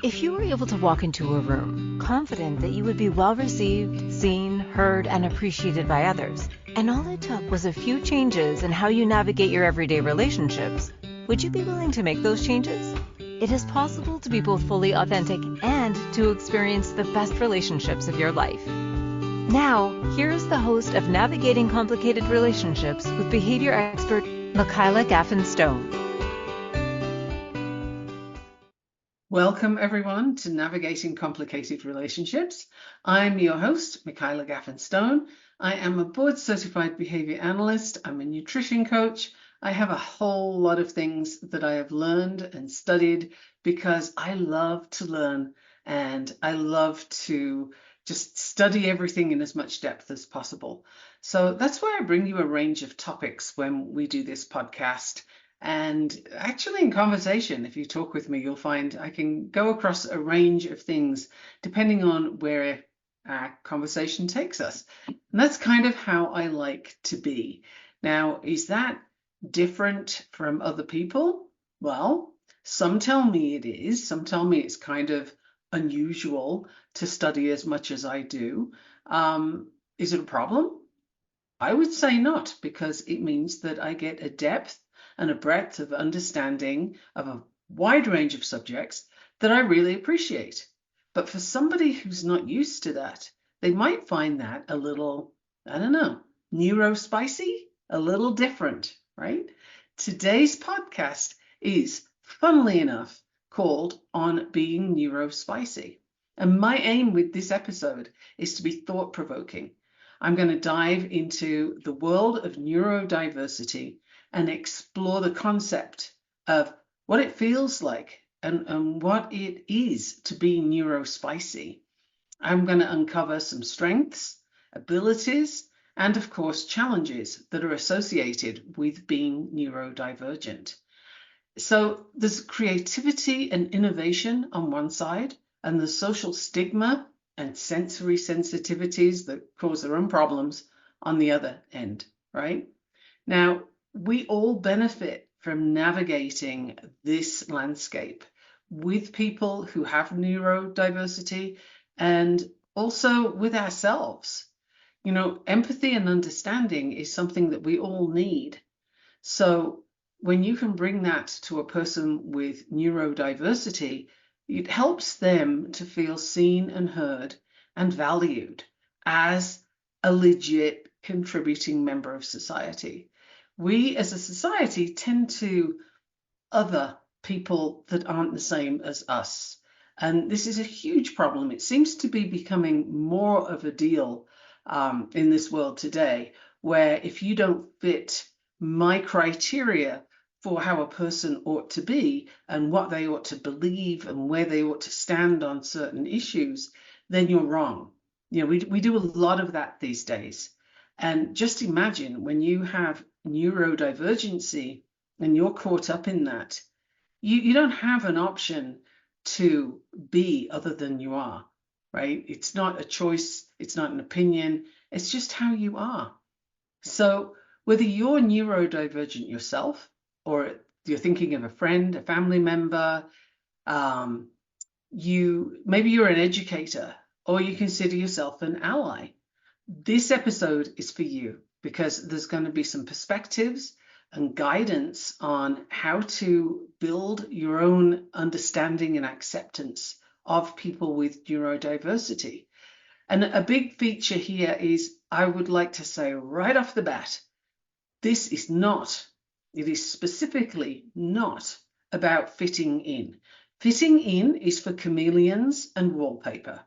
If you were able to walk into a room, confident that you would be well received, seen, heard, and appreciated by others, and all it took was a few changes in how you navigate your everyday relationships, would you be willing to make those changes? It is possible to be both fully authentic and to experience the best relationships of your life. Now, here is the host of Navigating Complicated Relationships with behavior expert Michaela Gaffen Stone. Welcome, everyone, to Navigating Complicated Relationships. I'm your host, Michaela Gaffen Stone. I am a board-certified behavior analyst. I'm a nutrition coach. I have a whole lot of things that I have learned and studied because I love to learn and I love to just study everything in as much depth as possible. So that's why I bring you a range of topics when we do this podcast. And actually in conversation, if you talk with me, you'll find I can go across a range of things depending on where our conversation takes us. And that's kind of how I like to be. Now, is that different from other people? Well, some tell me it is. Some tell me it's kind of unusual to study as much as I do. Is it a problem? I would say not, because it means that I get a depth and a breadth of understanding of a wide range of subjects that I really appreciate. But for somebody who's not used to that, they might find that a little, I don't know, neuro-spicy, a little different, right? Today's podcast is, funnily enough, called On Being Neuro-Spicy. And my aim with this episode is to be thought-provoking. I'm going to dive into the world of neurodiversity and explore the concept of what it feels like and what it is to be neuro-spicy. I'm going to uncover some strengths, abilities, and of course challenges that are associated with being neurodivergent. So there's creativity and innovation on one side, and the social stigma and sensory sensitivities that cause their own problems on the other end, right? Now, we all benefit from navigating this landscape with people who have neurodiversity and also with ourselves. You know, empathy and understanding is something that we all need. So when you can bring that to a person with neurodiversity, it helps them to feel seen and heard and valued as a legit contributing member of society. We as a society tend to other people that aren't the same as us. And this is a huge problem. It seems to be becoming more of a deal in this world today, where if you don't fit my criteria for how a person ought to be and what they ought to believe and where they ought to stand on certain issues, then you're wrong. You know, we do a lot of that these days. And just imagine when you have neurodivergency and you're caught up in that, you don't have an option to be other than you are, right? It's not a choice, it's not an opinion, it's just how you are. So whether you're neurodivergent yourself, or you're thinking of a friend, a family member, maybe you're an educator, or you consider yourself an ally. This episode is for you because there's going to be some perspectives and guidance on how to build your own understanding and acceptance of people with neurodiversity. And a big feature here is, I would like to say right off the bat, it is specifically not about fitting in. Fitting in is for chameleons and wallpaper.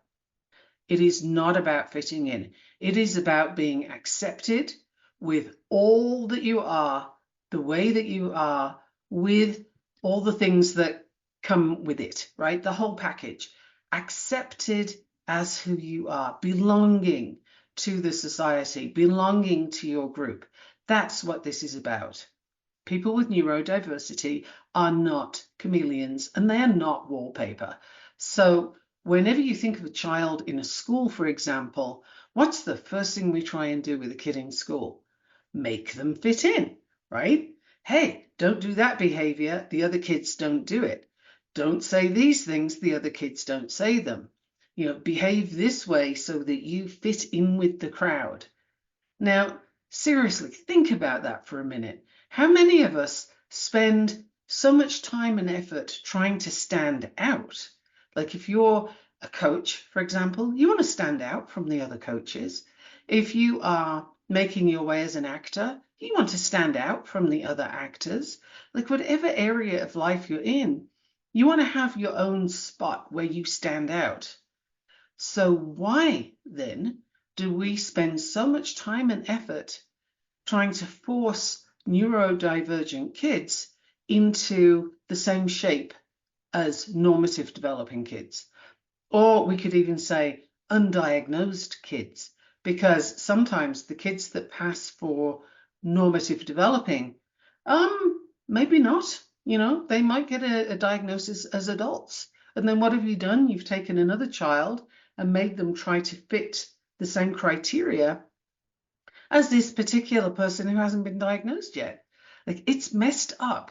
It is not about fitting in. It is about being accepted with all that you are, the way that you are, with all the things that come with it, right? The whole package. Accepted as who you are, belonging to the society, belonging to your group. That's what this is about. People with neurodiversity are not chameleons and they are not wallpaper. So whenever you think of a child in a school, for example, what's the first thing we try and do with a kid in school? Make them fit in, right? Hey, don't do that behavior. The other kids don't do it. don't say these things, the other kids don't say them. Behave this way so that you fit in with the crowd. Now, seriously, think about that for a minute. How many of us spend so much time and effort trying to stand out? Like if you're a coach, for example, you want to stand out from the other coaches. If you are making your way as an actor, you want to stand out from the other actors. Like whatever area of life you're in, you want to have your own spot where you stand out. So why then do we spend so much time and effort trying to force neurodivergent kids into the same shape as normative developing kids? Or we could even say undiagnosed kids, because sometimes the kids that pass for normative developing, maybe not, they might get a diagnosis as adults. And then what have you done? You've taken another child and made them try to fit the same criteria as this particular person who hasn't been diagnosed yet. Like, it's messed up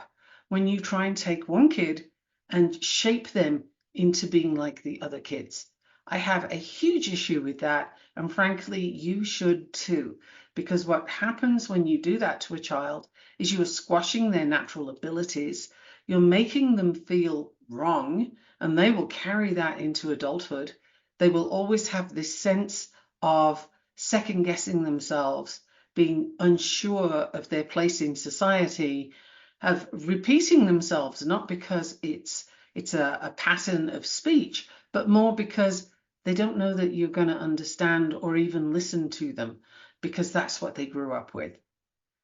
when you try and take one kid and shape them into being like the other kids. I have a huge issue with that, and frankly, you should too, because what happens when you do that to a child is you are squashing their natural abilities. You're making them feel wrong, and they will carry that into adulthood. They will always have this sense of second guessing themselves, being unsure of their place in society, of repeating themselves, not because it's a pattern of speech, but more because they don't know that you're going to understand or even listen to them, because that's what they grew up with.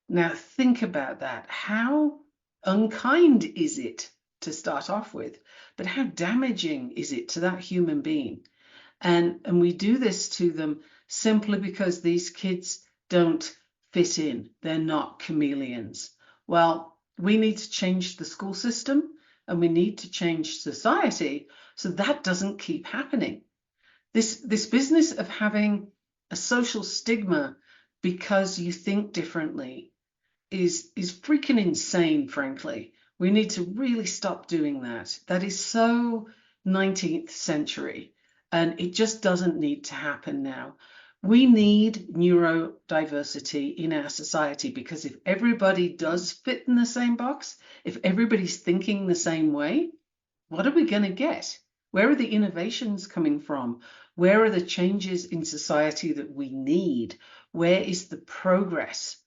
Now think about that. How unkind is it to start off with, but how damaging is it to that human being? And we do this to them simply because these kids don't fit in. They're not chameleons. Well, we need to change the school system and we need to change society so that doesn't keep happening. This business of having a social stigma because you think differently is freaking insane, frankly. We need to really stop doing that. That is so 19th century, and it just doesn't need to happen now. We need neurodiversity in our society, because if everybody does fit in the same box, if everybody's thinking the same way, what are we going to get? Where are the innovations coming from? Where are the changes in society that we need? Where is the progress?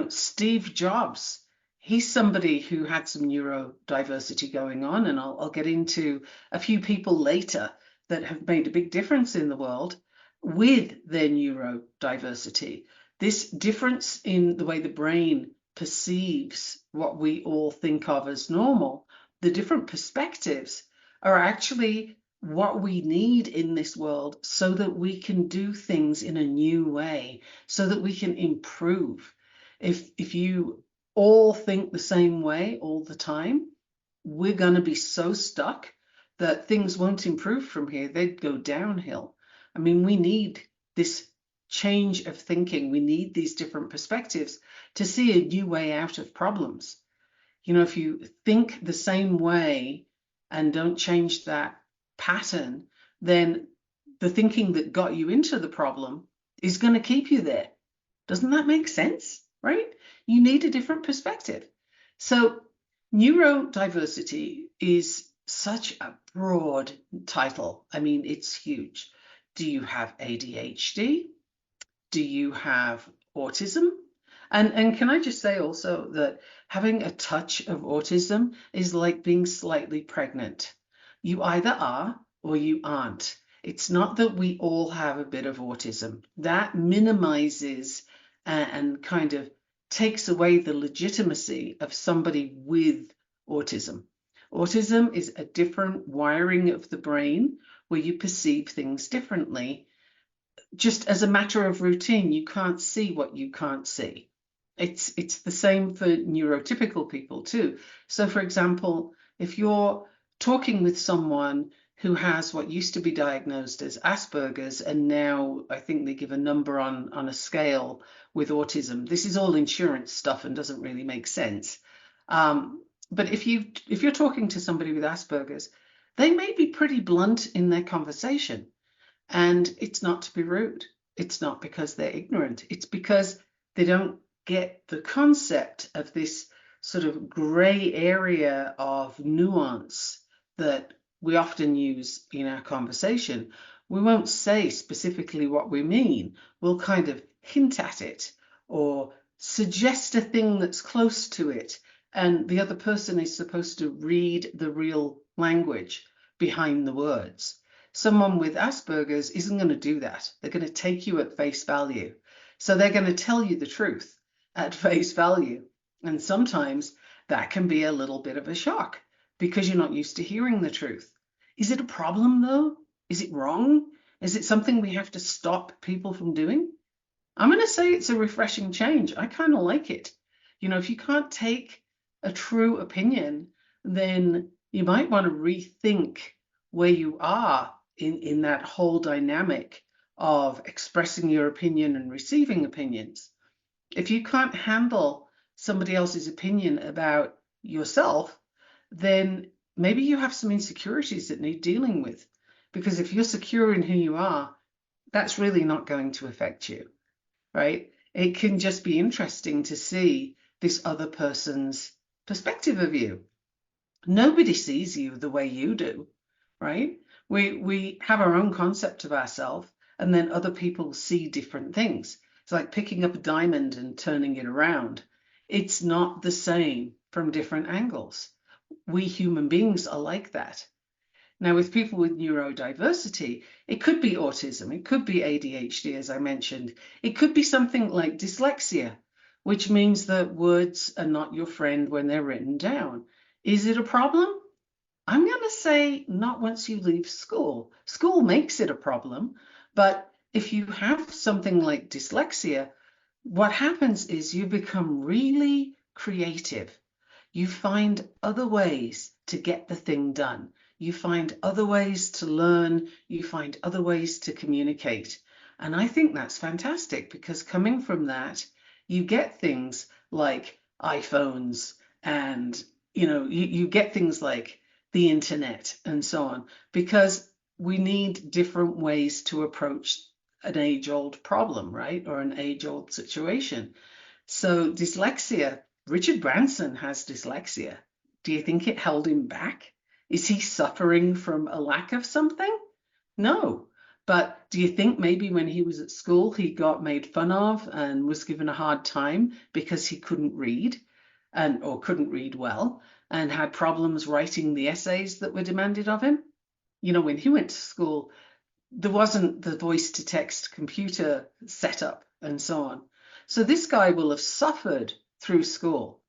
Steve Jobs, he's somebody who had some neurodiversity going on, and I'll get into a few people later that have made a big difference in the world with their neurodiversity. This difference in the way the brain perceives what we all think of as normal, the different perspectives are actually what we need in this world so that we can do things in a new way, so that we can improve. If you all think the same way all the time, we're going to be so stuck that things won't improve from here. They'd go downhill. I mean, we need this change of thinking. We need these different perspectives to see a new way out of problems. If you think the same way and don't change that pattern, then the thinking that got you into the problem is going to keep you there. Doesn't that make sense? Right? You need a different perspective. So neurodiversity is such a broad title. I mean, it's huge. Do you have ADHD? Do you have autism? And can I just say also that having a touch of autism is like being slightly pregnant. You either are or you aren't. It's not that we all have a bit of autism. That minimizes and kind of takes away the legitimacy of somebody with autism. Autism is a different wiring of the brain where you perceive things differently. Just as a matter of routine, you can't see what you can't see. It's the same for neurotypical people too. So for example, if you're talking with someone who has what used to be diagnosed as Asperger's, and now I think they give a number on a scale with autism. This is all insurance stuff and doesn't really make sense. But if you're talking to somebody with Asperger's, they may be pretty blunt in their conversation. And it's not to be rude. It's not because they're ignorant. It's because they don't get the concept of this sort of gray area of nuance that we often use in our conversation. We won't say specifically what we mean. We'll kind of hint at it or suggest a thing that's close to it. And the other person is supposed to read the real language behind the words. Someone with Asperger's isn't going to do that. They're going to take you at face value. So they're going to tell you the truth at face value. And sometimes that can be a little bit of a shock because you're not used to hearing the truth. Is it a problem though? Is it wrong? Is it something we have to stop people from doing? I'm going to say it's a refreshing change. I kind of like it. You know, if you can't take a true opinion, then you might want to rethink where you are in that whole dynamic of expressing your opinion and receiving opinions. If you can't handle somebody else's opinion about yourself, then maybe you have some insecurities that need dealing with. Because if you're secure in who you are, that's really not going to affect you, right? It can just be interesting to see this other person's perspective of you. Nobody sees you the way you do, right? We have our own concept of ourselves, and then other people see different things. It's like picking up a diamond and turning it around. It's not the same from different angles. We human beings are like that. Now, with people with neurodiversity, it could be autism, it could be ADHD, as I mentioned. It could be something like dyslexia, which means that words are not your friend when they're written down. Is it a problem? I'm going to say not once you leave school. School makes it a problem, but if you have something like dyslexia, what happens is you become really creative. You find other ways to get the thing done. You find other ways to learn. You find other ways to communicate. And I think that's fantastic because coming from that, you get things like iPhones and, you get things like the internet and so on, because we need different ways to approach an age-old problem, right? Or an age-old situation. So dyslexia, Richard Branson has dyslexia. Do you think it held him back? Is he suffering from a lack of something? No. But do you think maybe when he was at school, he got made fun of and was given a hard time because he couldn't read or couldn't read well and had problems writing the essays that were demanded of him? When he went to school, there wasn't the voice to text computer setup and so on. So this guy will have suffered through school,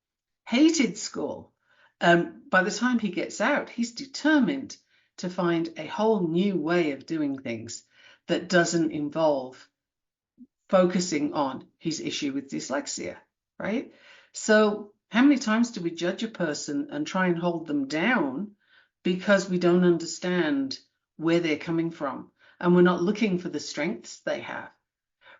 hated school. By the time he gets out, he's determined to find a whole new way of doing things that doesn't involve focusing on his issue with dyslexia, right? So how many times do we judge a person and try and hold them down because we don't understand where they're coming from and we're not looking for the strengths they have?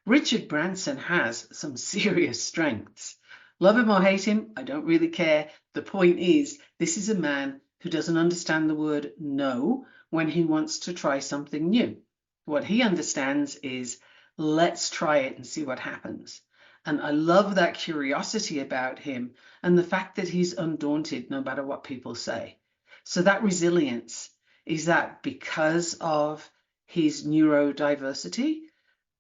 Richard Branson has some serious strengths. Love him or hate him, I don't really care. The point is, this is a man who doesn't understand the word no when he wants to try something new. What he understands is, let's try it and see what happens. And I love that curiosity about him and the fact that he's undaunted no matter what people say. So that resilience, is that because of his neurodiversity?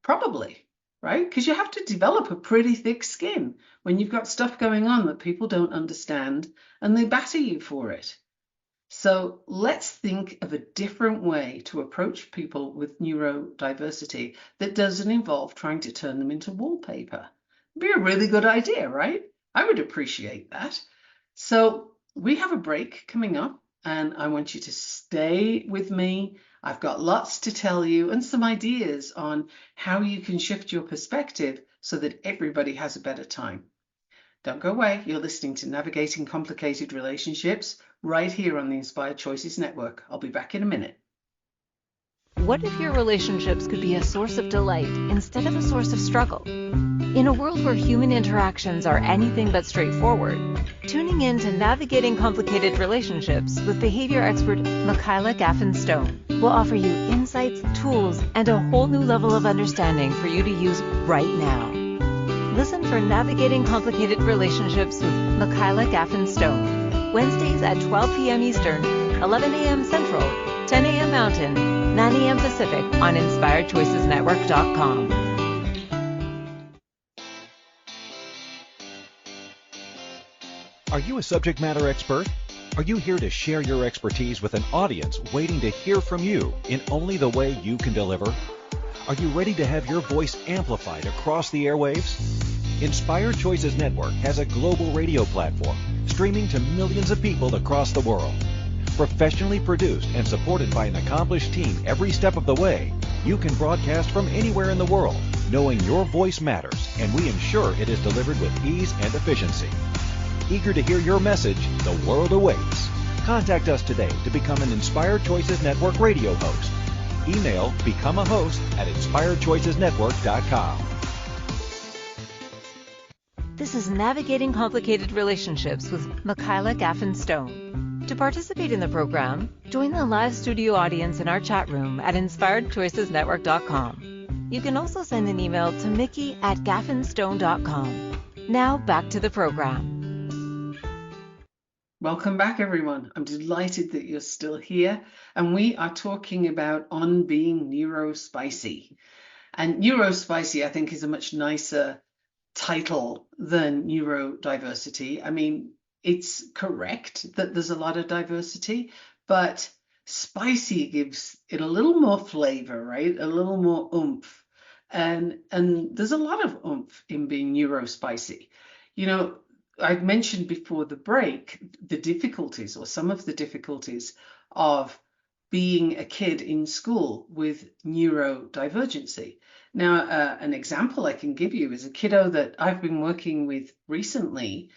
Probably, right? Because you have to develop a pretty thick skin when you've got stuff going on that people don't understand and they batter you for it. So let's think of a different way to approach people with neurodiversity that doesn't involve trying to turn them into wallpaper. It'd be a really good idea, right? I would appreciate that. So we have a break coming up and I want you to stay with me. I've got lots to tell you and some ideas on how you can shift your perspective so that everybody has a better time. Don't go away. You're listening to Navigating Complicated Relationships right here on the Inspired Choices Network. I'll be back in a minute. What if your relationships could be a source of delight instead of a source of struggle? In a world where human interactions are anything but straightforward, tuning in to Navigating Complicated Relationships with behavior expert Michaela Gaffen Stone will offer you insights, tools, and a whole new level of understanding for you to use right now. Listen for Navigating Complicated Relationships with Michaela Gaffen Stone, Wednesdays at 12 p.m. Eastern, 11 a.m. Central, 10 a.m. Mountain, 9 a.m. Pacific on InspiredChoicesNetwork.com. Are you a subject matter expert? Are you here to share your expertise with an audience waiting to hear from you in only the way you can deliver? Are you ready to have your voice amplified across the airwaves? Inspired Choices Network has a global radio platform streaming to millions of people across the world. Professionally produced and supported by an accomplished team every step of the way, you can broadcast from anywhere in the world, knowing your voice matters, and we ensure it is delivered with ease and efficiency. Eager to hear your message, the world awaits. Contact us today to become an Inspired Choices Network radio host. Email becomeahost@inspiredchoicesnetwork.com. This is Navigating Complicated Relationships with Michaela Gaffen Stone. To participate in the program, join the live studio audience in our chat room at inspiredchoicesnetwork.com. You can also send an email to mickey@gaffenstone.com. Now back to the program. Welcome back, everyone. I'm delighted that you're still here, and we are talking about on being neuro-spicy. And neuro-spicy, I think, is a much nicer title than neurodiversity. I mean, it's correct that there's a lot of diversity, but spicy gives it a little more flavor, right? A little more oomph. And there's a lot of oomph in being neuro-spicy. You know, I've mentioned before the break the difficulties, or some of the difficulties, of being a kid in school with neurodivergency. Now, an example I can give you is a kiddo that I've been working with recently,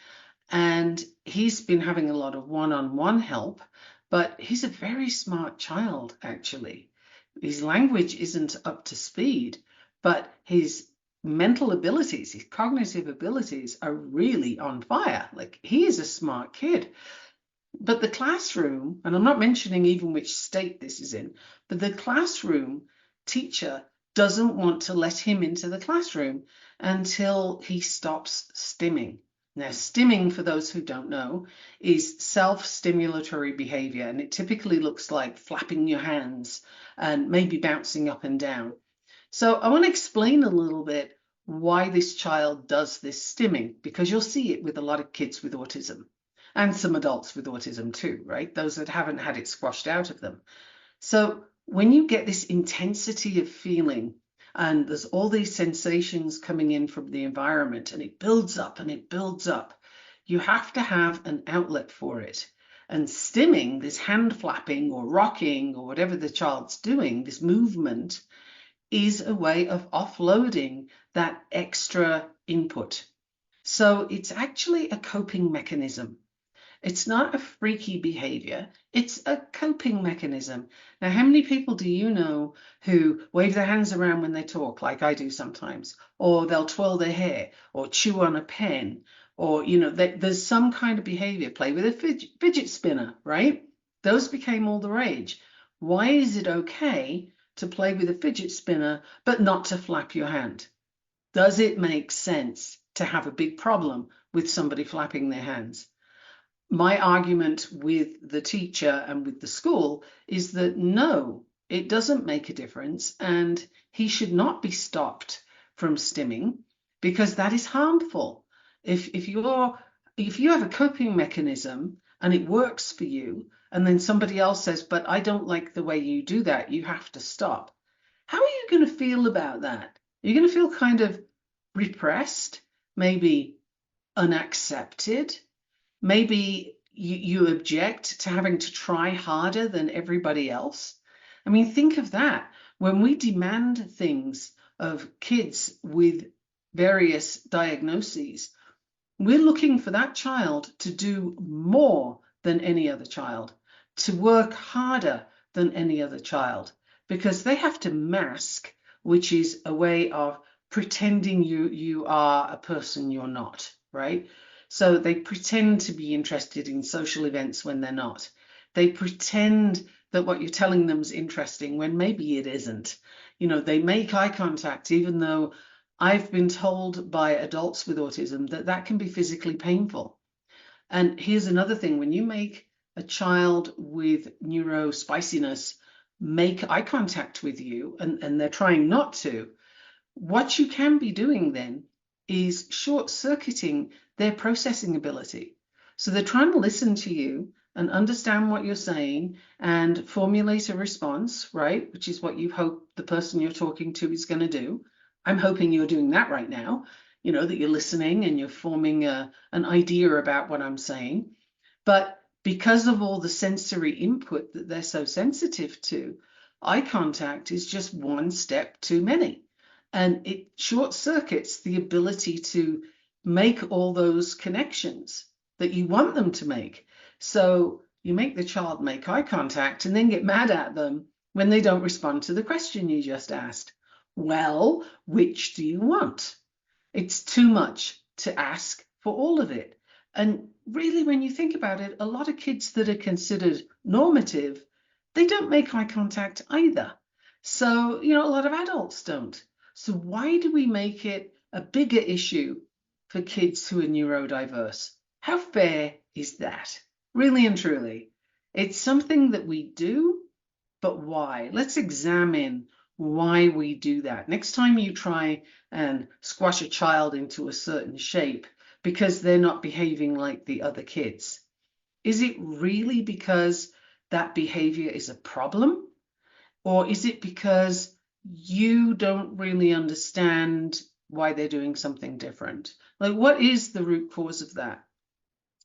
and he's been having a lot of one-on-one help, but he's a very smart child, actually. His language isn't up to speed, but his mental abilities, his cognitive abilities are really on fire. Like, he is a smart kid. But the classroom, and I'm not mentioning even which state this is in, but the classroom teacher doesn't want to let him into the classroom until he stops stimming. Now, stimming, for those who don't know, is self-stimulatory behavior, and it typically looks like flapping your hands and maybe bouncing up and down. So I want to explain a little bit why this child does this stimming, because you'll see it with a lot of kids with autism and some adults with autism too, right? Those that haven't had it squashed out of them. So when you get this intensity of feeling and there's all these sensations coming in from the environment, and it builds up and it builds up, you have to have an outlet for it. And stimming, this hand flapping or rocking or whatever the child's doing, this movement, is a way of offloading that extra input. So it's actually a coping mechanism. It's not a freaky behavior, it's a coping mechanism. Now, how many people do you know who wave their hands around when they talk, like I do sometimes, or they'll twirl their hair or chew on a pen, or, you know, there's some kind of behavior, play with a fidget spinner, right? Those became all the rage. Why is it okay to play with a fidget spinner, but not to flap your hand? Does it make sense to have a big problem with somebody flapping their hands? My argument with the teacher and with the school is that no, it doesn't make a difference, and he should not be stopped from stimming, because that is harmful. If you have a coping mechanism and it works for you, and then somebody else says, but I don't like the way you do that, you have to stop. How are you going to feel about that? You're going to feel kind of repressed, maybe unaccepted. Maybe you object to having to try harder than everybody else. I mean, think of that. When we demand things of kids with various diagnoses, we're looking for that child to do more than any other child, to work harder than any other child, because they have to mask, which is a way of pretending you are a person you're not, right? So they pretend to be interested in social events when they're not. They pretend that what you're telling them is interesting when maybe it isn't. They make eye contact, even though I've been told by adults with autism that can be physically painful. And here's another thing: when you make a child with neuro-spiciness make eye contact with you and they're trying not to, what you can be doing then is short-circuiting their processing ability. So they're trying to listen to you and understand what you're saying and formulate a response, right? Which is what you hope the person you're talking to is going to do. I'm hoping you're doing that right now, that you're listening and you're forming an idea about what I'm saying. But because of all the sensory input that they're so sensitive to, eye contact is just one step too many. And it short circuits the ability to make all those connections that you want them to make. So you make the child make eye contact and then get mad at them when they don't respond to the question you just asked. Well, which do you want? It's too much to ask for all of it. And really, when you think about it, a lot of kids that are considered normative, they don't make eye contact either. So, a lot of adults don't. So why do we make it a bigger issue for kids who are neurodiverse? How fair is that? Really and truly. It's something that we do, but why? Let's examine why we do that. Next time you try and squash a child into a certain shape because they're not behaving like the other kids, is it really because that behavior is a problem? Or is it because you don't really understand why they're doing something different? Like, what is the root cause of that?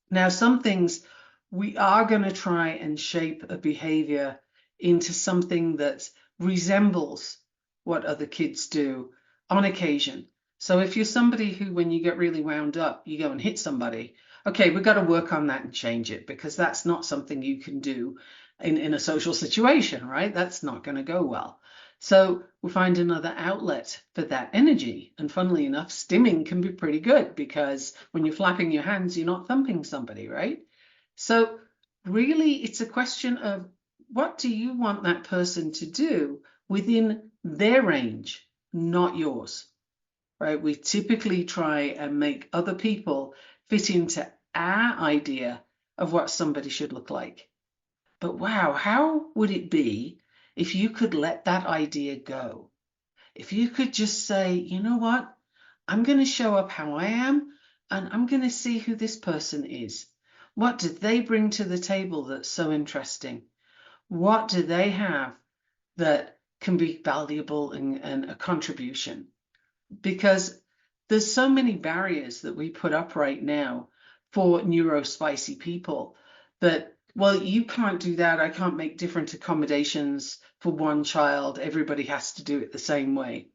Now, some things we are going to try and shape a behavior into something that resembles what other kids do on occasion. So if you're somebody who, when you get really wound up, you go and hit somebody, okay, we've got to work on that and change it, because that's not something you can do in a social situation, right? That's not going to go well. So we find another outlet for that energy. And funnily enough, stimming can be pretty good, because when you're flapping your hands, you're not thumping somebody, right? So really, it's a question of, what do you want that person to do within their range, not yours, right? We typically try and make other people fit into our idea of what somebody should look like. But wow, how would it be if you could let that idea go? If you could just say, you know what? I'm going to show up how I am, and I'm going to see who this person is. What do they bring to the table that's so interesting? What do they have that can be valuable and a contribution? Because there's so many barriers that we put up right now for neuro-spicy people that, well, you can't do that. I can't make different accommodations for one child. Everybody has to do it the same way.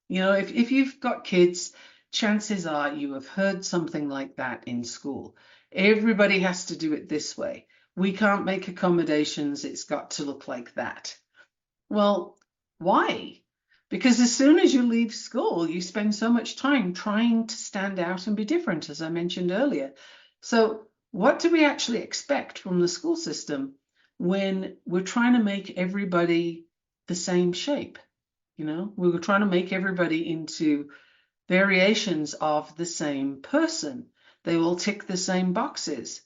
If you've got kids, chances are you have heard something like that in school. Everybody has to do it this way. We can't make accommodations. It's got to look like that. Well, why? Because as soon as you leave school, you spend so much time trying to stand out and be different, as I mentioned earlier. So what do we actually expect from the school system when we're trying to make everybody the same shape? We were trying to make everybody into variations of the same person. They all tick the same boxes.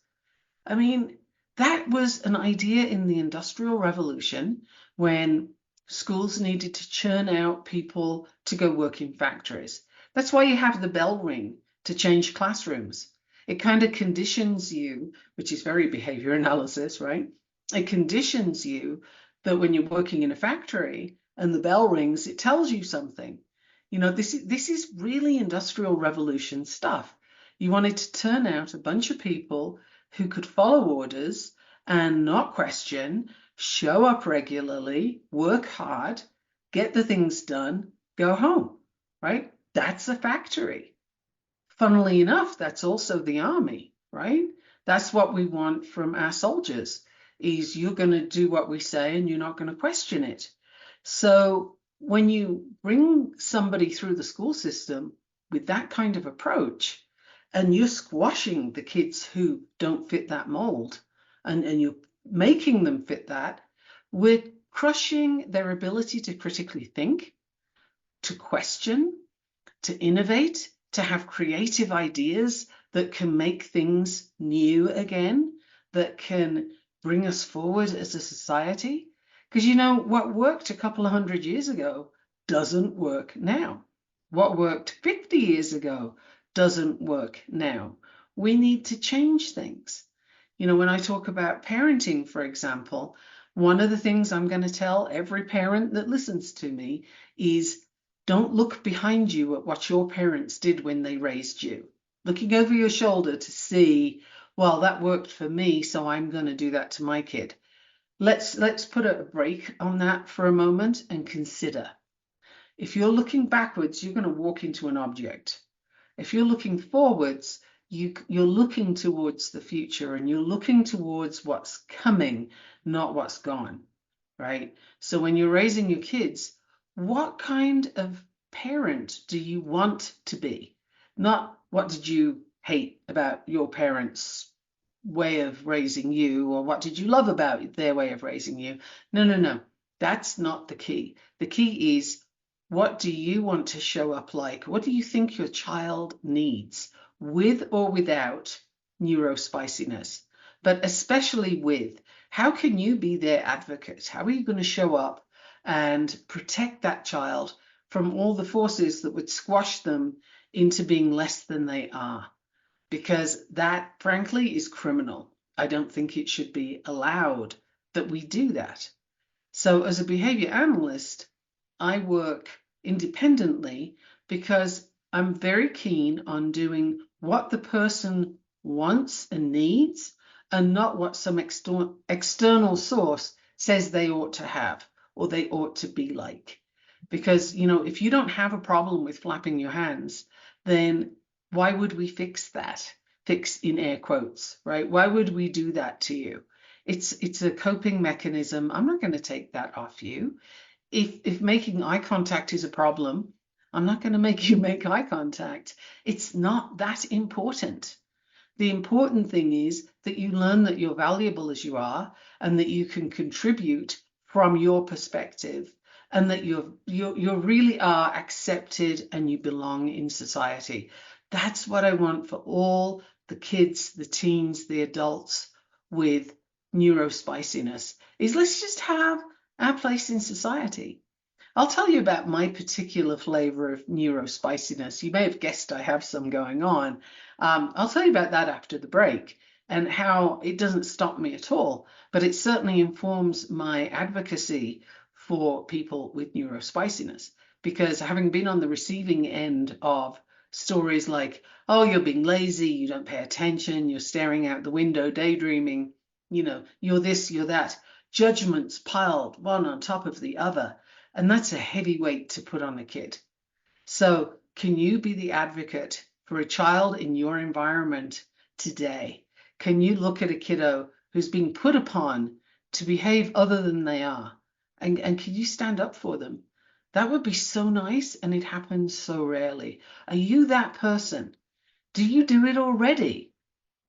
I mean, that was an idea in the Industrial Revolution, when schools needed to churn out people to go work in factories. That's why you have the bell ring to change classrooms. It kind of conditions you, which is very behavior analysis, right? It conditions you that when you're working in a factory and the bell rings, it tells you something. This is really Industrial Revolution stuff. You wanted to turn out a bunch of people who could follow orders and not question, show up regularly, work hard, get the things done, go home, right? That's a factory. Funnily enough, that's also the army, right? That's what we want from our soldiers, is you're going to do what we say and you're not going to question it. So when you bring somebody through the school system with that kind of approach, and you're squashing the kids who don't fit that mold, and you're making them fit that, we're crushing their ability to critically think, to question, to innovate, to have creative ideas that can make things new again, that can bring us forward as a society. Because what worked a couple of 100 years ago doesn't work now. What worked 50 years ago doesn't work now. We need to change things. When I talk about parenting, for example, one of the things I'm going to tell every parent that listens to me is, don't look behind you at what your parents did when they raised you. Looking over your shoulder to see, well, that worked for me, so I'm going to do that to my kid. Let's put a break on that for a moment and consider. If you're looking backwards, you're going to walk into an object. If you're looking forwards, you're looking towards the future, and you're looking towards what's coming, not what's gone, right? So when you're raising your kids, what kind of parent do you want to be? Not what did you hate about your parents' way of raising you, or what did you love about their way of raising you? No. That's not the key. The key is, what do you want to show up like? What do you think your child needs, with or without neurospiciness? But especially with, how can you be their advocate? How are you going to show up and protect that child from all the forces that would squash them into being less than they are? Because that, frankly, is criminal. I don't think it should be allowed that we do that. So as a behavior analyst, I work independently because I'm very keen on doing what the person wants and needs, and not what some external source says they ought to have or they ought to be like. Because, if you don't have a problem with flapping your hands, then why would we fix that? Fix in air quotes, right? Why would we do that to you? It's a coping mechanism. I'm not going to take that off you. If making eye contact is a problem, I'm not going to make you make eye contact. It's not that important. The important thing is that you learn that you're valuable as you are, and that you can contribute from your perspective, and that you really are accepted and you belong in society. That's what I want for all the kids, the teens, the adults with neurospiciness, is let's just have our place in society. I'll tell you about my particular flavor of neurospiciness. You may have guessed I have some going on. I'll tell you about that after the break, and how it doesn't stop me at all, but it certainly informs my advocacy for people with neurospiciness. Because having been on the receiving end of stories like, oh, you're being lazy, you don't pay attention, you're staring out the window, daydreaming, you're this, you're that, judgments piled one on top of the other. And that's a heavy weight to put on a kid. So can you be the advocate for a child in your environment today? Can you look at a kiddo who's being put upon to behave other than they are? And can you stand up for them? That would be so nice, and it happens so rarely. Are you that person? Do you do it already?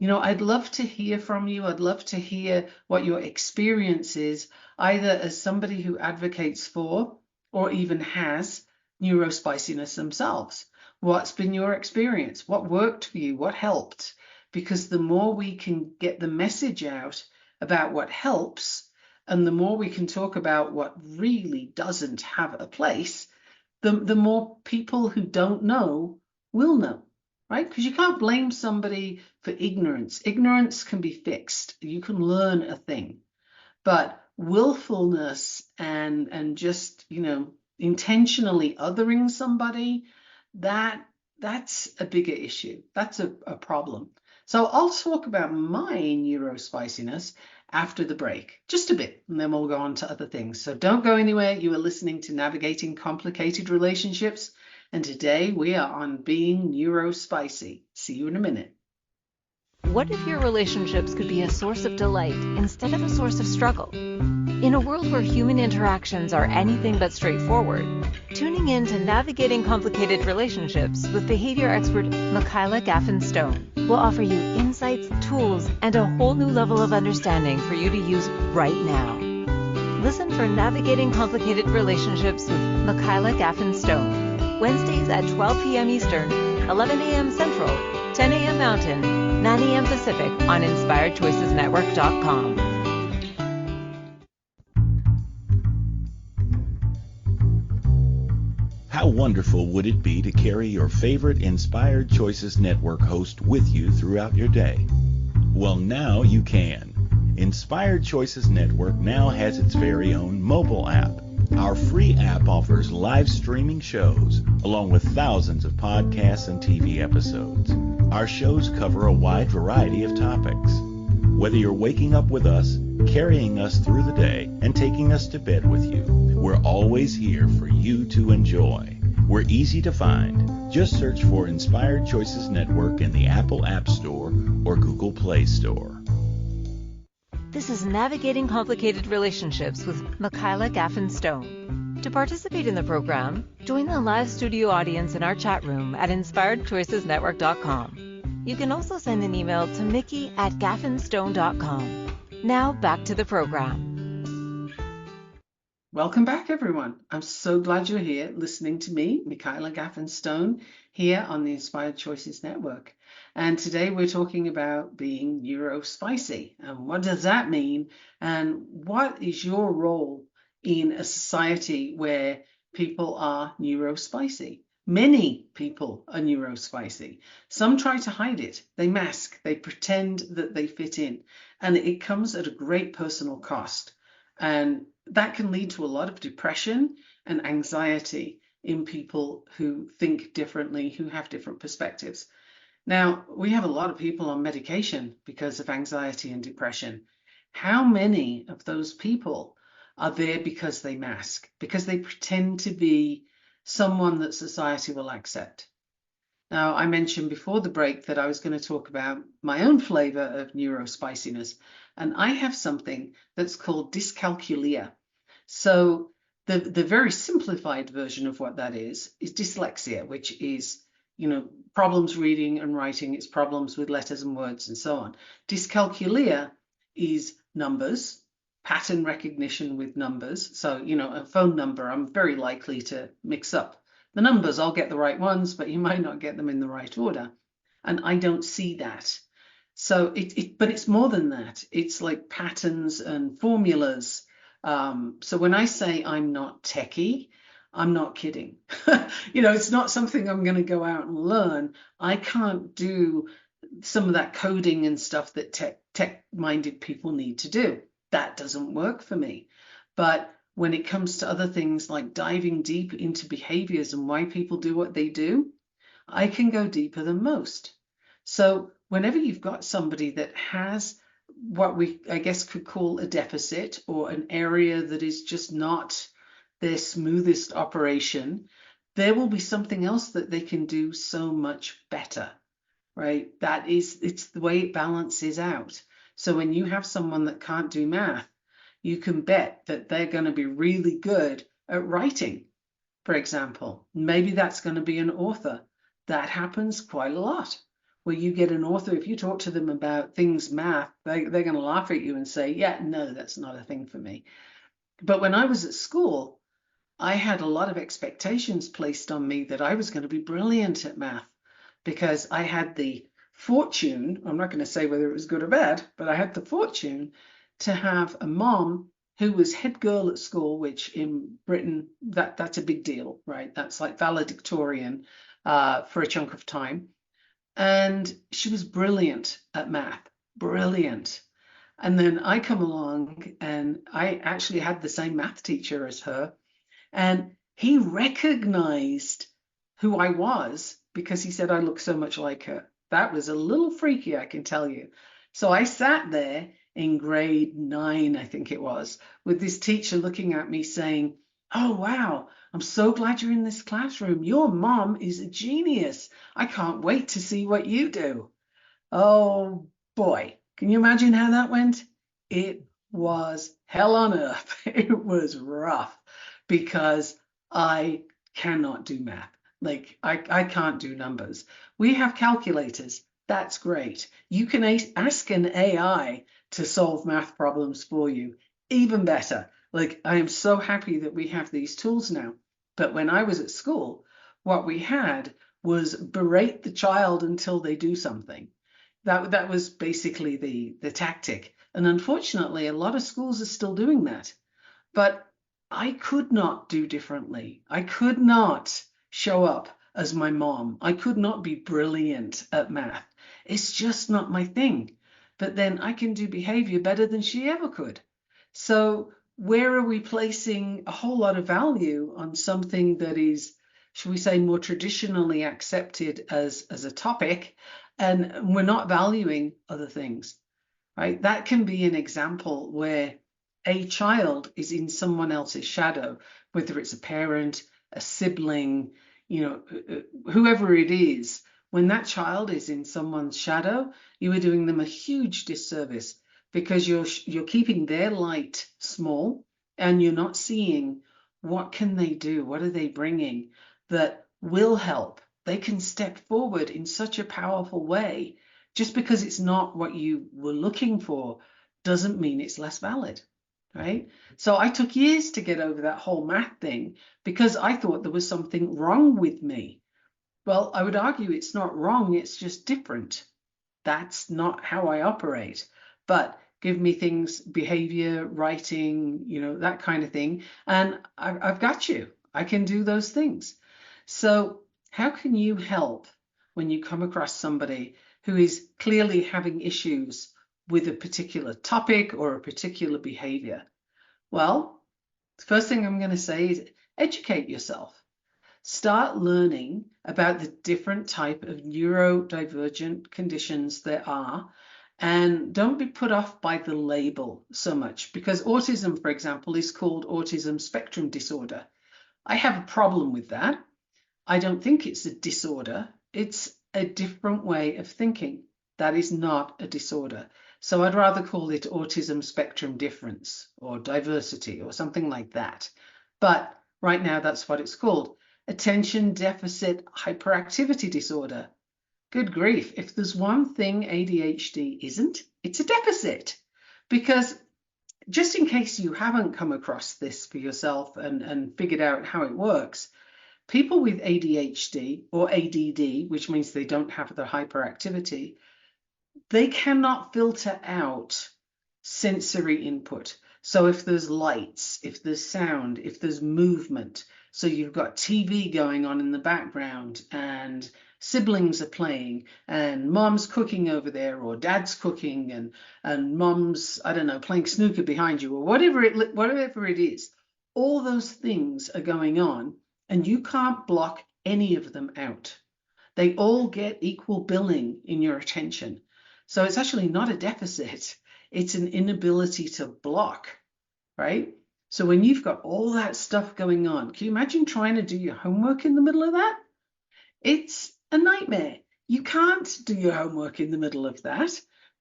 I'd love to hear from you. I'd love to hear what your experience is, either as somebody who advocates for or even has neurospiciness themselves. What's been your experience? What worked for you? What helped? Because the more we can get the message out about what helps, and the more we can talk about what really doesn't have a place, the more people who don't know will know. Right? Because you can't blame somebody for ignorance. Ignorance can be fixed. You can learn a thing. But willfulness and just, intentionally othering somebody, that's a bigger issue. That's a problem. So I'll talk about my neurospiciness after the break, just a bit, and then we'll go on to other things. So don't go anywhere. You are listening to Navigating Complicated Relationships. And today we are on being neurospicy. See you in a minute. What if your relationships could be a source of delight instead of a source of struggle? In a world where human interactions are anything but straightforward, tuning in to Navigating Complicated Relationships with behavior expert Michaela Gaffen Stone will offer you insights, tools, and a whole new level of understanding for you to use right now. Listen for Navigating Complicated Relationships with Michaela Gaffen Stone, Wednesdays at 12 p.m. Eastern, 11 a.m. Central, 10 a.m. Mountain, 9 a.m. Pacific on InspiredChoicesNetwork.com. How wonderful would it be to carry your favorite Inspired Choices Network host with you throughout your day? Well, now you can. Inspired Choices Network now has its very own mobile app. Our free app offers live streaming shows, along with thousands of podcasts and TV episodes. Our shows cover a wide variety of topics. Whether you're waking up with us, carrying us through the day, and taking us to bed with you, we're always here for you to enjoy. We're easy to find. Just search for Inspired Choices Network in the Apple App Store or Google Play Store. This is Navigating Complicated Relationships with Michaela Gaffen Stone. To participate in the program, join the live studio audience in our chat room at InspiredChoicesNetwork.com. You can also send an email to mickey@gaffenstone.com. Now back to the program. Welcome back, everyone. I'm so glad you're here listening to me, Michaela Gaffen Stone, here on the Inspired Choices Network. And today we're talking about being neuro-spicy. And what does that mean? And what is your role in a society where people are neuro-spicy? Many people are neuro-spicy. Some try to hide it. They mask. They pretend that they fit in. And it comes at a great personal cost. And that can lead to a lot of depression and anxiety in people who think differently, who have different perspectives. Now, we have a lot of people on medication because of anxiety and depression. How many of those people are there because they mask, because they pretend to be someone that society will accept? Now, I mentioned before the break that I was going to talk about my own flavor of neurospiciness, and I have something that's called dyscalculia. So the very simplified version of what that is dyslexia, which is, problems reading and writing. It's problems with letters and words and so on. Dyscalculia is numbers, pattern recognition with numbers. So, a phone number, I'm very likely to mix up the numbers. I'll get the right ones, but you might not get them in the right order. And I don't see that. So but it's more than that. It's like patterns and formulas. So when I say I'm not techie, I'm not kidding. It's not something I'm going to go out and learn. I can't do some of that coding and stuff that tech-minded people need to do. That doesn't work for me. But when it comes to other things like diving deep into behaviors and why people do what they do, I can go deeper than most. So whenever you've got somebody that has what we, I guess, could call a deficit or an area that is just not their smoothest operation, there will be something else that they can do so much better, right? It's the way it balances out. So when you have someone that can't do math, you can bet that they're going to be really good at writing, for example. Maybe that's going to be an author. That happens quite a lot, where you get an author, if you talk to them about things math, they're going to laugh at you and say, yeah, no, that's not a thing for me. But when I was at school, I had a lot of expectations placed on me that I was going to be brilliant at math, because I had the fortune, I'm not going to say whether it was good or bad, but I had the fortune to have a mom who was head girl at school, which in Britain, that's a big deal, right? That's like valedictorian for a chunk of time. And she was brilliant at math, brilliant. And then I come along and I actually had the same math teacher as her. And he recognized who I was because he said I look so much like her. That was a little freaky, I can tell you. So I sat there in grade 9, I think it was, with this teacher looking at me saying, oh, wow, I'm so glad you're in this classroom. Your mom is a genius. I can't wait to see what you do. Oh, Boy, can you imagine how that went? It was hell on earth. It was rough because I cannot do math. Like I can't do numbers. We have calculators. That's great. You can ask an AI to solve math problems for you. Even better. Like, I am so happy that we have these tools now. But when I was at school, what we had was berate the child until they do something. That was basically the tactic. And unfortunately, a lot of schools are still doing that. But I could not do differently. I could not show up as my mom. I could not be brilliant at math. It's just not my thing. But then I can do behavior better than she ever could. So where are we placing a whole lot of value on something that is, should we say, more traditionally accepted as a topic, and we're not valuing other things, right? That can be an example where a child is in someone else's shadow, whether it's a parent, a sibling, whoever it is. When that child is in someone's shadow, you are doing them a huge disservice, because you're keeping their light small, and you're not seeing what can they do, what are they bringing that will help. They can step forward in such a powerful way. Just because it's not what you were looking for doesn't mean it's less valid, right? So I took years to get over that whole math thing because I thought there was something wrong with me. Well, I would argue it's not wrong, it's just different. That's not how I operate. But give me things, behavior, writing, that kind of thing, and I've got you. I can do those things. So how can you help when you come across somebody who is clearly having issues with a particular topic or a particular behavior? Well, the first thing I'm going to say is educate yourself. Start learning about the different type of neurodivergent conditions there are, and don't be put off by the label so much, because autism, for example, is called autism spectrum disorder. I have a problem with that. I don't think it's a disorder. It's a different way of thinking. That is not a disorder. So I'd rather call it autism spectrum difference or diversity or something like that. But right now, that's what it's called. Attention deficit hyperactivity disorder. Good grief. If there's one thing ADHD isn't, it's a deficit. Because just in case you haven't come across this for yourself and figured out how it works, people with ADHD or ADD, which means they don't have the hyperactivity, they cannot filter out sensory input. So if there's lights, if there's sound, if there's movement, so you've got TV going on in the background and siblings are playing and mom's cooking over there, or dad's cooking, and mom's, I don't know, playing snooker behind you, or whatever it is, all those things are going on, and you can't block any of them out. They all get equal billing in your attention. So it's actually not a deficit. It's an inability to block, right? So when you've got all that stuff going on, can you imagine trying to do your homework in the middle of that? It's a nightmare. You can't do your homework in the middle of that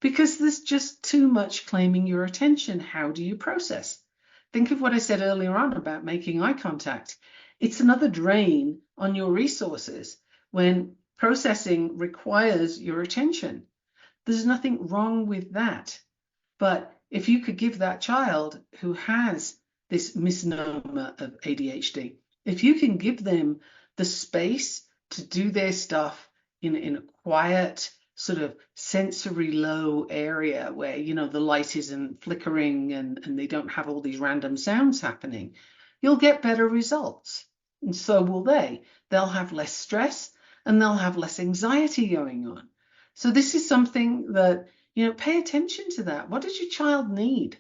because there's just too much claiming your attention. How do you process? Think of what I said earlier on about making eye contact. It's another drain on your resources when processing requires your attention. There's nothing wrong with that. But if you could give that child who has this misnomer of ADHD, if you can give them the space to do their stuff in a quiet, sort of sensory low area where, the light isn't flickering and they don't have all these random sounds happening, you'll get better results. And so will they. They'll have less stress and they'll have less anxiety going on. So this is something that, pay attention to that. What does your child need?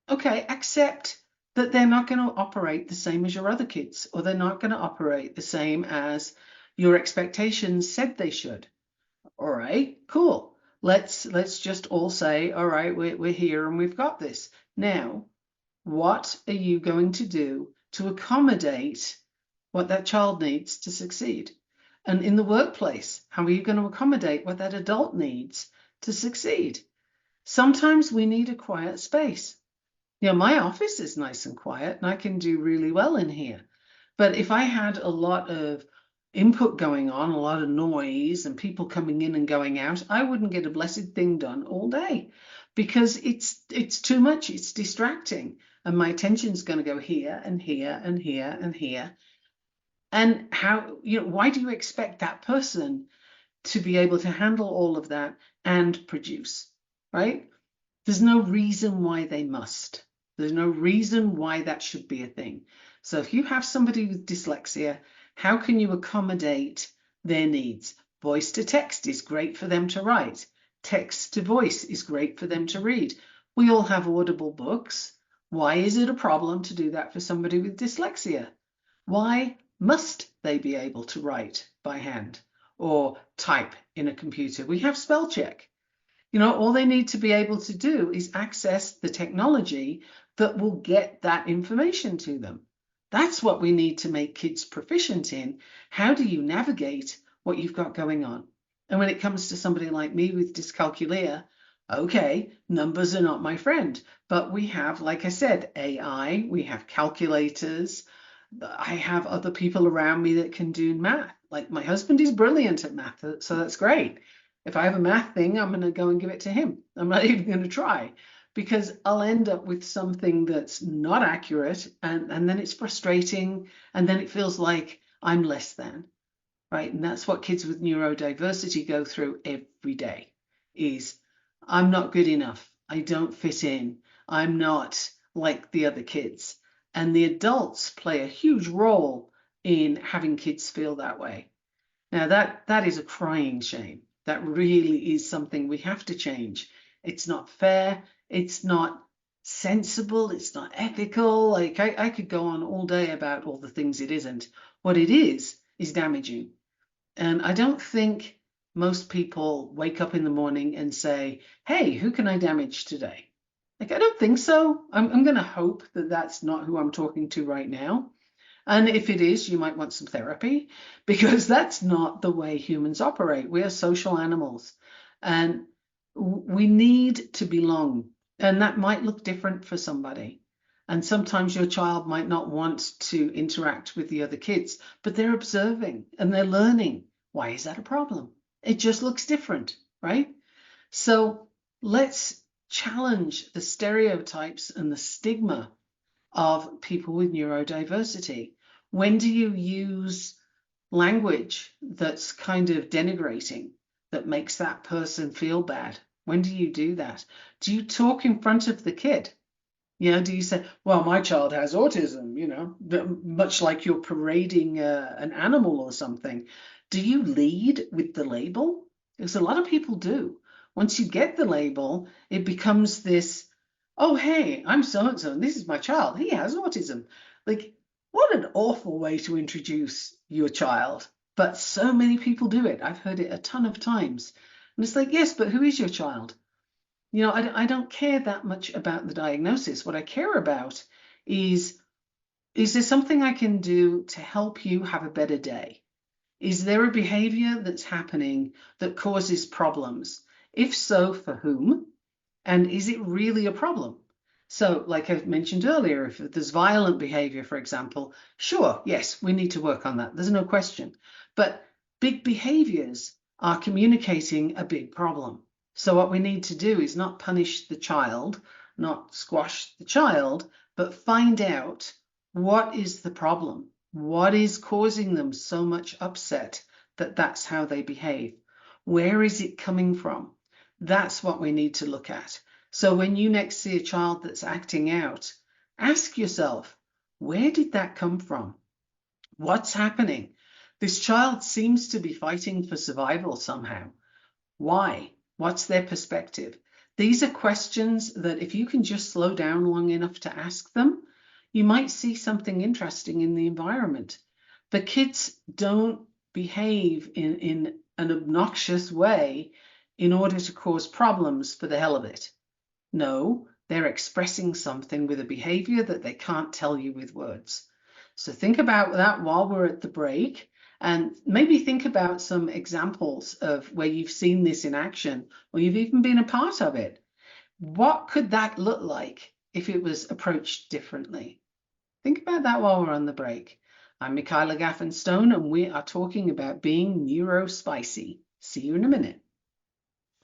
Okay, accept that they're not going to operate the same as your other kids, or they're not going to operate the same as your expectations said they should. All right, cool. Let's just all say, all right, we're here and we've got this. Now, what are you going to do to accommodate what that child needs to succeed? And in the workplace, how are you going to accommodate what that adult needs to succeed. Sometimes we need a quiet space. My office is nice and quiet and I can do really well in here. But if I had a lot of input going on, a lot of noise and people coming in and going out, I wouldn't get a blessed thing done all day because it's too much. It's distracting. And my attention's going to go here and here and here and here. And why do you expect that person to be able to handle all of that and produce, right? There's no reason why they must. There's no reason why that should be a thing. So if you have somebody with dyslexia, how can you accommodate their needs? Voice to text is great for them to write. Text to voice is great for them to read. We all have audible books. Why is it a problem to do that for somebody with dyslexia? Why must they be able to write by hand or type in a computer? We have spell check. All they need to be able to do is access the technology that will get that information to them. That's what we need to make kids proficient in. How do you navigate what you've got going on? And when it comes to somebody like me with dyscalculia, okay, numbers are not my friend, but we have, like I said, AI, we have calculators. I have other people around me that can do math. Like my husband is brilliant at math, so that's great. If I have a math thing, I'm going to go and give it to him. I'm not even going to try because I'll end up with something that's not accurate and then it's frustrating and then it feels like I'm less than, right? And that's what kids with neurodiversity go through every day is I'm not good enough. I don't fit in. I'm not like the other kids. And the adults play a huge role in having kids feel that way. Now that is a crying shame. That really is something we have to change. It's not fair. It's not sensible. It's not ethical. Like I could go on all day about all the things it isn't. What it is damaging. And I don't think most people wake up in the morning and say, hey, who can I damage today? Like, I don't think so. I'm going to hope that that's not who I'm talking to right now. And if it is, you might want some therapy because that's not the way humans operate. We are social animals and we need to belong. And that might look different for somebody. And sometimes your child might not want to interact with the other kids, but they're observing and they're learning. Why is that a problem? It just looks different, right? So let's challenge the stereotypes and the stigma of people with neurodiversity. When do you use language that's kind of denigrating, that makes that person feel bad? When do you do that? Do you talk in front of the kid? Do you say, well, my child has autism, much like you're parading an animal or something? Do you lead with the label? Because a lot of people do. Once you get the label, it becomes this, oh, hey, I'm so-and-so, and this is my child. He has autism. Like, what an awful way to introduce your child. But so many people do it. I've heard it a ton of times. And it's like, yes, but who is your child? I don't care that much about the diagnosis. What I care about is there something I can do to help you have a better day? Is there a behavior that's happening that causes problems? If so, for whom? And is it really a problem? So like I mentioned earlier, if there's violent behavior, for example, sure, yes, we need to work on that. There's no question. But big behaviors are communicating a big problem. So what we need to do is not punish the child, not squash the child, but find out what is the problem. What is causing them so much upset that that's how they behave? Where is it coming from? That's what we need to look at. So when you next see a child that's acting out, ask yourself, where did that come from? What's happening? This child seems to be fighting for survival somehow. Why? What's their perspective? These are questions that if you can just slow down long enough to ask them, you might see something interesting in the environment. But kids don't behave in an obnoxious way in order to cause problems for the hell of it. No, they're expressing something with a behavior that they can't tell you with words. So think about that while we're at the break And maybe think about some examples of where you've seen this in action, or you've even been a part of it. What could that look like if it was approached differently? Think about that while we're on the break. I'm Michaela Gaffen Stone, and we are talking about being neuro-spicy. See you in a minute.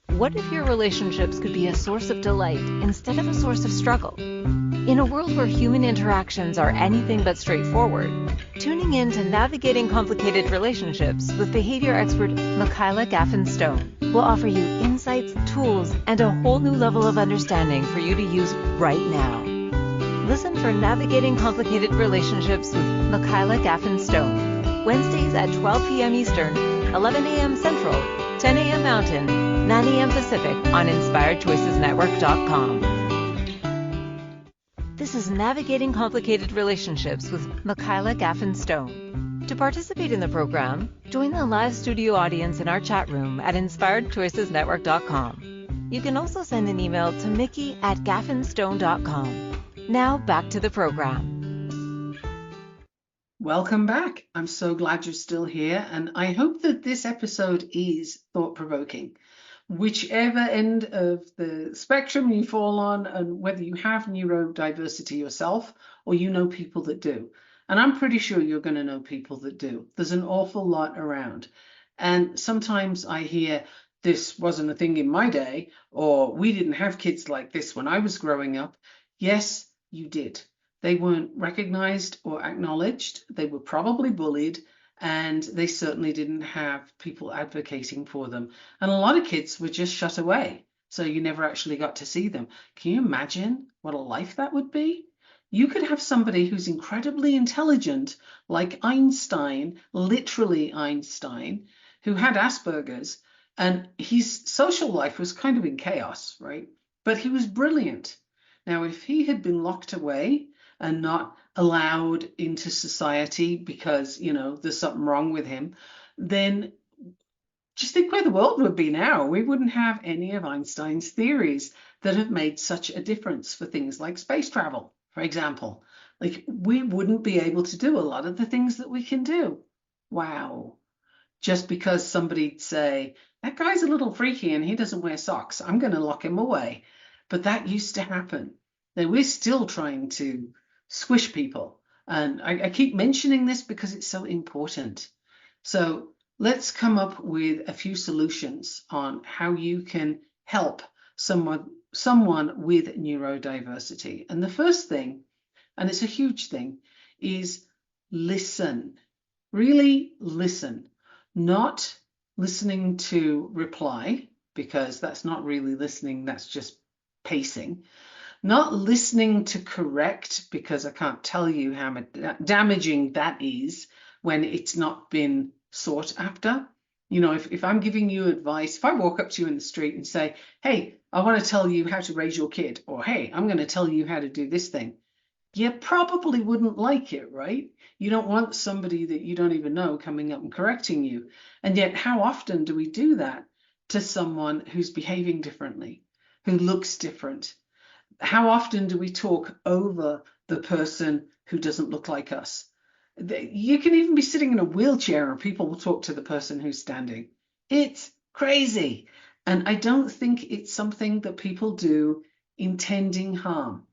What if your relationships could be a source of delight instead of a source of struggle? In a world where human interactions are anything but straightforward, tuning in to Navigating Complicated Relationships with behavior expert Michaela Gaffen Stone will offer you insights, tools, and a whole new level of understanding for you to use right now. Listen for Navigating Complicated Relationships with Michaela Gaffen Stone, Wednesdays at 12 p.m. Eastern, 11 a.m. Central, 10 a.m. Mountain, 9 a.m. Pacific on InspiredChoicesNetwork.com. This is Navigating Complicated Relationships with Michaela Gaffen Stone. To participate in the program, join the live studio audience in our chat room at InspiredChoicesNetwork.com. You can also send an email to mickey@gaffenstone.com. Now back to the program. Welcome back. I'm so glad you're still here, and I hope that this episode is thought-provoking. Whichever end of the spectrum you fall on, and whether you have neurodiversity yourself or you know people that do. And I'm pretty sure you're going to know people that do. There's an awful lot around. And sometimes I hear, this wasn't a thing in my day, or we didn't have kids like this when I was growing up. Yes, you did. They weren't recognized or acknowledged. They were probably bullied, and they certainly didn't have people advocating for them. And a lot of kids were just shut away, so you never actually got to see them. Can you imagine what a life that would be? You could have somebody who's incredibly intelligent, like Einstein, literally Einstein, who had Asperger's, and his social life was kind of in chaos, right? But he was brilliant. Now, if he had been locked away and not allowed into society because, there's something wrong with him, then just think where the world would be now. We wouldn't have any of Einstein's theories that have made such a difference for things like space travel, for example. Like, we wouldn't be able to do a lot of the things that we can do. Wow. Just because somebody'd say, that guy's a little freaky and he doesn't wear socks, I'm going to lock him away. But that used to happen. Now, we're still trying to squish people. And I keep mentioning this because it's so important. So let's come up with a few solutions on how you can help someone with neurodiversity. And the first thing, and it's a huge thing, is listen. Really listen. Not listening to reply, because that's not really listening, that's just pacing. Not listening to correct, because I can't tell you how damaging that is when it's not been sought after. If I'm giving you advice, if I walk up to you in the street and say, hey, I want to tell you how to raise your kid, or hey, I'm going to tell you how to do this thing, you probably wouldn't like it, right? You don't want somebody that you don't even know coming up and correcting you. And yet, how often do we do that to someone who's behaving differently, who looks different? How often do we talk over the person who doesn't look like us? You can even be sitting in a wheelchair and people will talk to the person who's standing. It's crazy. And I don't think it's something that people do intending harm,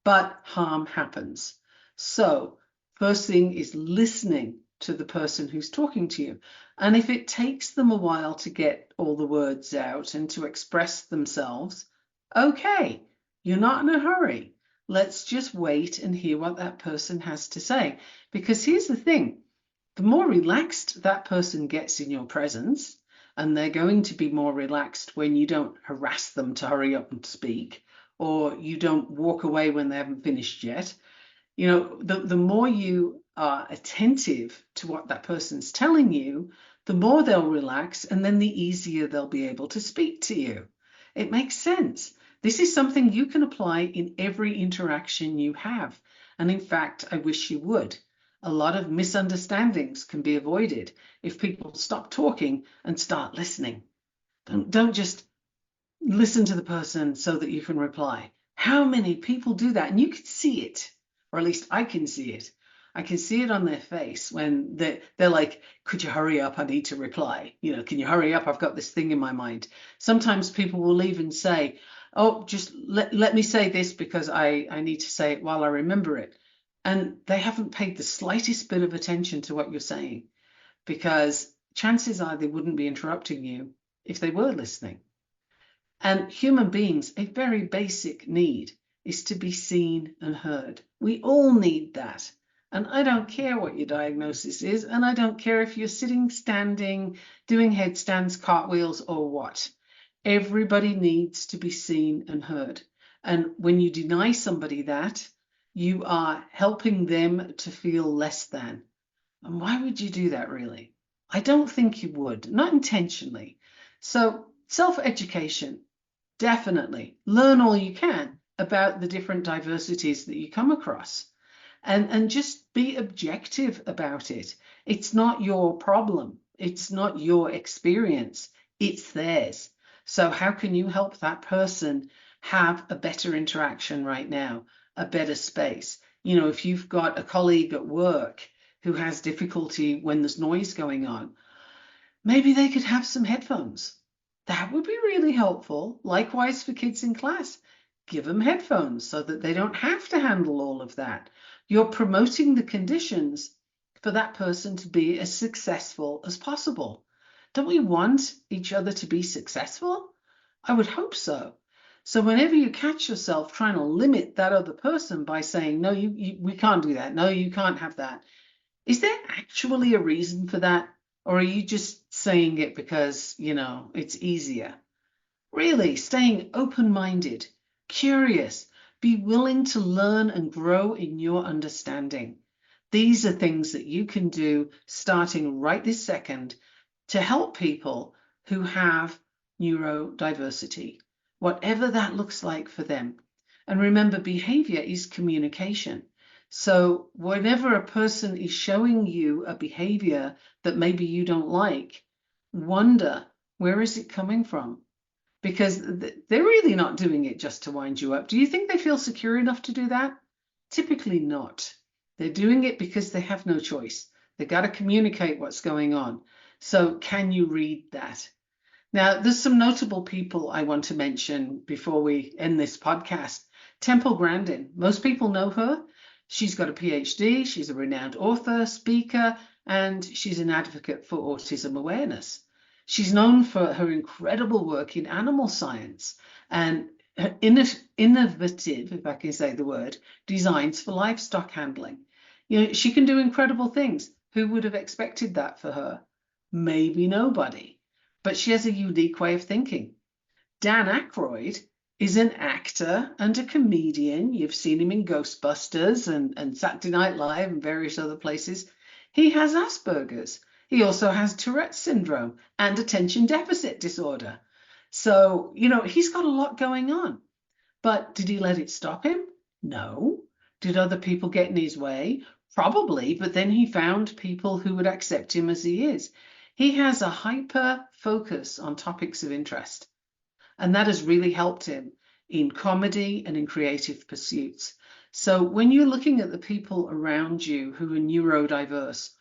but harm happens. So first thing is listening to the person who's talking to you. And if it takes them a while to get all the words out and to express themselves, okay. You're not in a hurry. Let's just wait and hear what that person has to say. Because here's the thing, the more relaxed that person gets in your presence, and they're going to be more relaxed when you don't harass them to hurry up and speak, or you don't walk away when they haven't finished yet. The more you are attentive to what that person's telling you, the more they'll relax, and then the easier they'll be able to speak to you. It makes sense. This is something you can apply in every interaction you have. And in fact, I wish you would. A lot of misunderstandings can be avoided if people stop talking and start listening. Don't just listen to the person so that you can reply. How many people do that? And you can see it, or at least I can see it. I can see it on their face when they're like, could you hurry up? I need to reply. Can you hurry up? I've got this thing in my mind. Sometimes people will even say, oh, just let me say this because I need to say it while I remember it. And they haven't paid the slightest bit of attention to what you're saying, because chances are they wouldn't be interrupting you if they were listening. And human beings, a very basic need is to be seen and heard. We all need that. And I don't care what your diagnosis is, and I don't care if you're sitting, standing, doing headstands, cartwheels, or what. Everybody needs to be seen and heard. And when you deny somebody that, you are helping them to feel less than. And why would you do that, really? I don't think you would, not intentionally. So self-education, definitely. Learn all you can about the different diversities that you come across, and just be objective about it. It's not your problem. It's not your experience. It's theirs. So how can you help that person have a better interaction right now, a better space? If you've got a colleague at work who has difficulty when there's noise going on, maybe they could have some headphones. That would be really helpful. Likewise for kids in class, give them headphones so that they don't have to handle all of that. You're promoting the conditions for that person to be as successful as possible. Don't we want each other to be successful? I would hope so. So whenever you catch yourself trying to limit that other person by saying, no, we can't do that. No, you can't have that. Is there actually a reason for that? Or are you just saying it because, it's easier? Really, staying open-minded, curious, be willing to learn and grow in your understanding. These are things that you can do starting right this second to help people who have neurodiversity, whatever that looks like for them. And remember, behavior is communication. So whenever a person is showing you a behavior that maybe you don't like, wonder, where is it coming from? Because they're really not doing it just to wind you up. Do you think they feel secure enough to do that? Typically not. They're doing it because they have no choice. They've got to communicate what's going on. So can you read that? Now, there's some notable people I want to mention before we end this podcast. Temple Grandin. Most people know her. She's got a PhD. She's a renowned author, speaker, and she's an advocate for autism awareness. She's known for her incredible work in animal science and her innovative, if I can say the word, designs for livestock handling. She can do incredible things. Who would have expected that for her? Maybe nobody. But she has a unique way of thinking. Dan Aykroyd is an actor and a comedian. You've seen him in Ghostbusters and Saturday Night Live and various other places. He has Asperger's. He also has Tourette's syndrome and attention deficit disorder. So, he's got a lot going on. But did he let it stop him? No. Did other people get in his way? Probably, but then he found people who would accept him as he is. He has a hyper focus on topics of interest, and that has really helped him in comedy and in creative pursuits. So when you're looking at the people around you who are neurodiverse,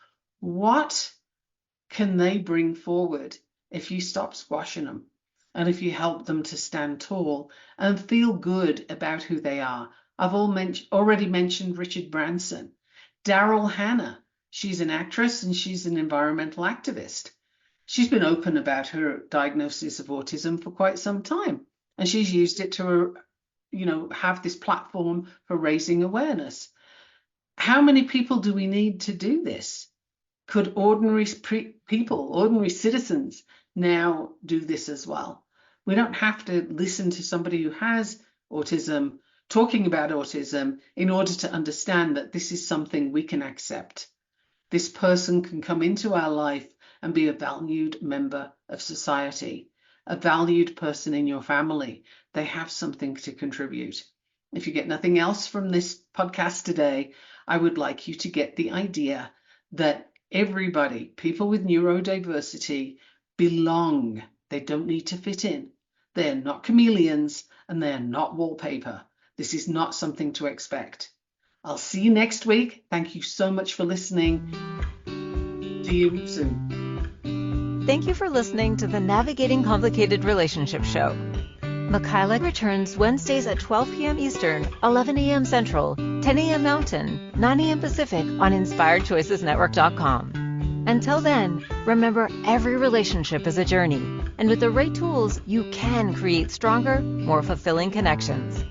what can they bring forward if you stop squashing them and if you help them to stand tall and feel good about who they are? I've already mentioned Richard Branson. Daryl Hannah, she's an actress and she's an environmental activist. She's been open about her diagnosis of autism for quite some time, and she's used it to, have this platform for raising awareness. How many people do we need to do this? Could ordinary people, ordinary citizens, now do this as well? We don't have to listen to somebody who has autism talking about autism in order to understand that this is something we can accept. This person can come into our life and be a valued member of society, a valued person in your family. They have something to contribute. If you get nothing else from this podcast today, I would like you to get the idea that everybody, people with neurodiversity, belong. They don't need to fit in. They're not chameleons and they're not wallpaper. This is not something to expect. I'll see you next week. Thank you so much for listening. See you soon. Thank you for listening to the Navigating Complicated Relationships show. Michaela returns Wednesdays at 12 p.m. Eastern, 11 a.m. Central, 10 a.m. Mountain, 9 a.m. Pacific on InspiredChoicesNetwork.com. Until then, remember every relationship is a journey, and with the right tools, you can create stronger, more fulfilling connections.